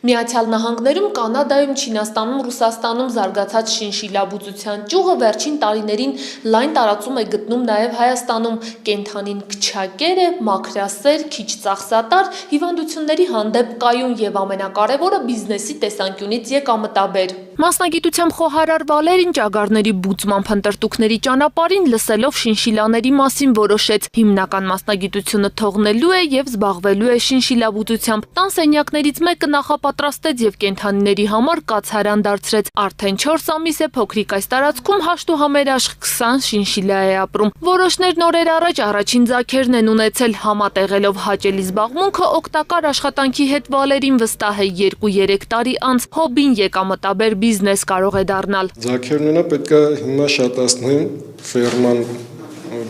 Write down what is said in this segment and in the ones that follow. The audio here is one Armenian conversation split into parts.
Միացյալ Նահանգներում, Կանադայում, Չինաստանում, Ռուսաստանում զարգացած շինշիլաբուծության ճյուղը վերջին տարիներին լայն տարածում է գտնում նաև Հայաստանում։ Կենդանին քչակեր է, մաքրասեր, քիչ ծախսատար, հիվանդությունների հանդեպ կայուն և ամենակարևորը բիզնեսի տեսանկյունից եկամտաբեր։ Մասնագիտությամբ խոհարար Վալերին ճագարների բուծման փնտրտուքների ճանապարհին լսելով շինշիլաների մասին որոշեց հիմնական մասնագիտությունը թողնելու է և զբաղվելու է շինշիլաբուծությամբ։ Տան սենյակներից մեկը նախապատրաստեց և կենդանիների համար կացարան դարձրեց։ Արդեն 4 ամիս է փոքրիկ այս տարածքում հաշտուհամերաշխ 20 շինշիլա է ապրում։ Որոշներն օրեր առաջ առաջին ձագերն են ունեցել։ Համատեղելով հաճելի զբաղմունքը օգտակար աշխատանքի հետ Վալերին վստահ է 2-3 տարի անց հոբին եկամտաբեր բիզնես կարող է դառնալ։ Ձագերն պետք է հիմա շատացնեմ, ֆերման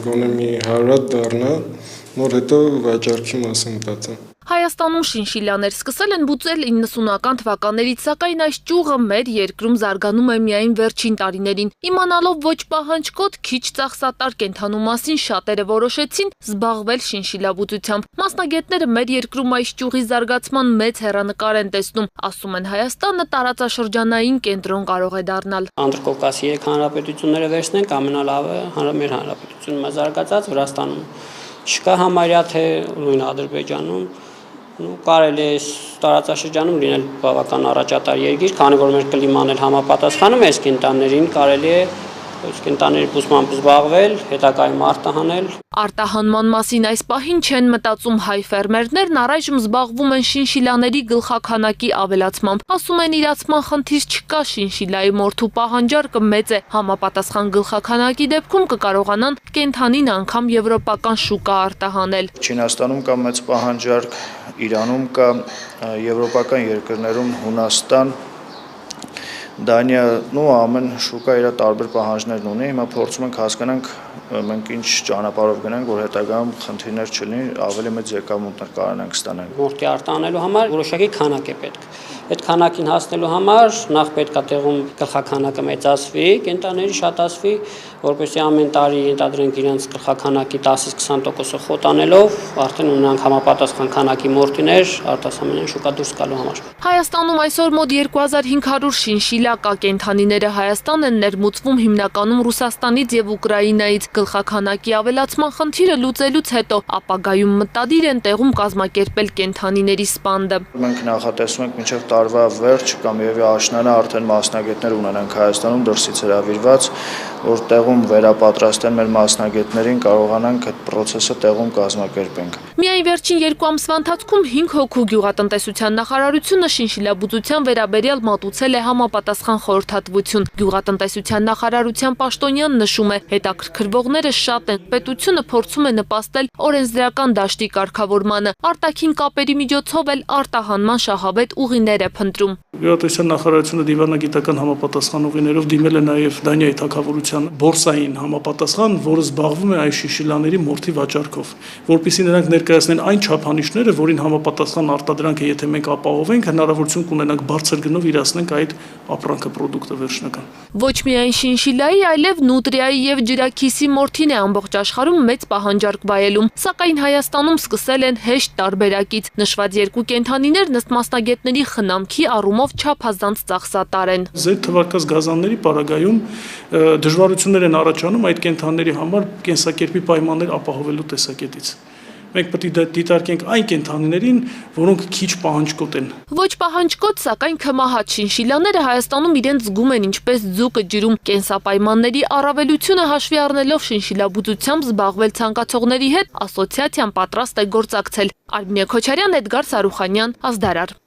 գոնե մի 100 դառնա, նոր հետո վաճառքի մասին մտածեմ։ Հայաստանում շինշիլաներ սկսել են բուծել 90-ական թվականներից, սակայն այս ճյուղը մեր երկրում զարգանում է միայն վերջին տարիներին։ Իմանալով ոչ պահանջկոտ, քիչ ծախսատար կենդանու մասին շատերը որոշեցին զբաղվել շինշիլաբուծությամբ։ Մասնագետները մեր երկրում այս ճյուղի զարգացման մեծ հեռանկար են տեսնում, ասում են Հայաստանը տարածաշրջանային կենտրոն կարող է դառնալ։ Անդրկովկասի 3 հանրապետությունները վերցնենք, ամենալավը մեր հանրապետությունն է զարգացած Վրաստանում։ Չկա համարյա թե նույն Ադրբեջանում կարելի է տարածաշրջանում լինել բավական առաջատար երկիր, քանի որ մեր կլիման էլ համապատասխանում է կենդաններին, կարելի է կենդանների բուծմամբ զբաղվել, հետագայում արտահանել։ Արտահանման մասին այս պահին չեն մտածում հայ ֆերմերներն առայժմ զբաղվում են շինշիլաների գլխաքանակի ավելացմամբ։ Ասում են իրացման խնդիր չկա, շինշիլայի մորթու պահանջարկը մեծ է, համապատասխան գլխաքանակի դեպքում կկարողանան կենդանին անգամ եվրոպական շուկա արտահանել։ Չինաստանում կա մեծ պահանջարկ, Իրանում կա, եվրոպական երկրներում Հունաստան, Դանիա, ամեն շուկա իր տարբեր պահանջներն ունի, հիմա փորձում ենք հասկանանք մենք ինչ ճանապարհով գնանք, որ հետագայում խնդիրներ չլինի, ավելի մեծ եկամուտներ կարողանանք ստանալ։ Մորթի արտահանելու համար որոշակի քանակ է պետք։ Այդ քանակին հասնելու համար նախ պետք է տեղում գլխաքանակը մեծացվի, կենդանիների շատացվի, որպեսզի ամեն տարի ենթադրենք իրենց գլխաքանակի 10-ից 20%-ը խոտանելով արդեն ունենանք համապատասխան քանակի մորթիներ արտասահմանյան շուկա դուրս գալու համար։ Հայաստանում այսօր մոտ 2500 շինշիլա կա, կենդանիները Հայաստան են ներմուծվում հիմնականում Ռուսաստանից և Ուկրաինայից։ Գլխաքանակի ավելացման խնդիրը լուծելուց հետո ապագայում մտադիր են տեղում կազմակերպել կենդանիների սպանդը։ Մենք նախատեսում ենք մինչև տարվա վերջ կամ եւ աշնանը արդեն մասնագետներ ունենանք Հայաստանում դրսից հրավիրված, որ տեղում վերապատրաստեն մեր մասնագետներին, կարողանանք այդ process-ը տեղում կազմակերպենք։ Միայն վերջին 2 ամսվա ընթացքում 5 հոգու գյուղատնտեսության նախարարությունը շինշիլաբուծության վերաբերյալ մատուցել է համապատասխան խորհրդատվություն։ Գյուղատնտեսության նախարարության պաշտոնյան նշում է, հետաքրքրվողները շատ են, պետությունը փորձում է նպաստել օրենսդրական դաշտի կարգավորմանը, արտաքին կապերի միջոցով էլ արտահանման շահավետ ուղիներ է փնտրում։ Գյուղատնտեսության նախարարությունը դիվանագիտական համապատասխան ուղիներով դիմել է նաև Դանիայի թագավորության բորսային համապատասխան, որը զբաղվում է այս շինշիլաների մորթի վաճառքով, որպեսզի նրանք ներկայացնեն այն չափանիշները, որին համապատասխան արտադրանքը եթե մենք ապահովենք, հնարավորություն կունենանք բարձր գնով իրացնենք այդ ապրանքը պրոդուկտը վերջնական։ Ոչ միայն շինշիլայի, այլև նուտրիայի և ջրաքիսի մորթին է ամբողջ աշխարհում մեծ պահանջարկ վայելում, սակայն Հայաստանում սկսել են հեշտ տարբերակից։ Նշված երկու կենդանիներն ըստ մասնագետների խնամքի առումով չափազանց ծախսատար են։ Z թվարկած գազանների պարագայում դժվարություններ են առաջանում այդ կենդանիների համար կենսակերպի պայմաններ ապահովելու տեսակետից։ Մենք պետք է դիտարկենք այն կենդանիներին, որոնք քիչ պահանջկոտ են։ Ոչ պահանջկոտ, սակայն քմահաճ շինշիլաները Հայաստանում իրենց զգում են ինչպես ձուկը ջրում։ Կենսապայմանների առավելությունը հաշվի առնելով շինշիլաբուծությամբ զբաղվել ցանկացողների հետ ասոցիացիան պատրաստ է գործակցել։ Արմինե Քոչարյան, Էդգար Սարուխանյան, Ազդարար։